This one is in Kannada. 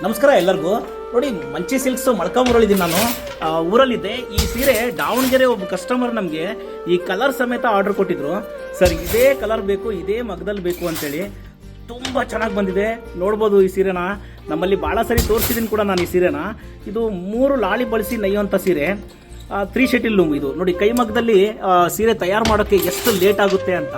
ನಮಸ್ಕಾರ ಎಲ್ಲರಿಗೂ. ನೋಡಿ, ಮಂಚಿ ಸಿಲ್ಕ್ಸ್ ಮೊಳಕಾಮೂರಲ್ಲಿದ್ದೀನಿ ನಾನು. ಊರಲ್ಲಿದ್ದೆ. ಈ ಸೀರೆ ದಾವಣಗೆರೆ ಒಬ್ಬ ಕಸ್ಟಮರ್ ನಮಗೆ ಈ ಕಲರ್ ಸಮೇತ ಆರ್ಡರ್ ಕೊಟ್ಟಿದ್ರು. ಸರ್, ಇದೇ ಕಲರ್ ಬೇಕು, ಇದೇ ಮಗದಲ್ಲಿ ಬೇಕು ಅಂತೇಳಿ. ತುಂಬ ಚೆನ್ನಾಗಿ ಬಂದಿದೆ. ನೋಡ್ಬೋದು ಈ ಸೀರೆನ. ನಮ್ಮಲ್ಲಿ ಭಾಳ ಸರಿ ತೋರಿಸಿದ್ದೀನಿ ಕೂಡ ನಾನು ಈ ಸೀರೆನ. ಇದು 3 ಲಾಳಿ ಬಳಸಿ ನೈಯುವಂಥ ಸೀರೆ. 3 ಶೆಟಿಲ್ ಲೂಮ್ ಇದು. ನೋಡಿ, ಕೈ ಮಗ್ಗದಲ್ಲಿ ಸೀರೆ ತಯಾರು ಮಾಡೋಕ್ಕೆ ಎಷ್ಟು ಲೇಟ್ ಆಗುತ್ತೆ ಅಂತ.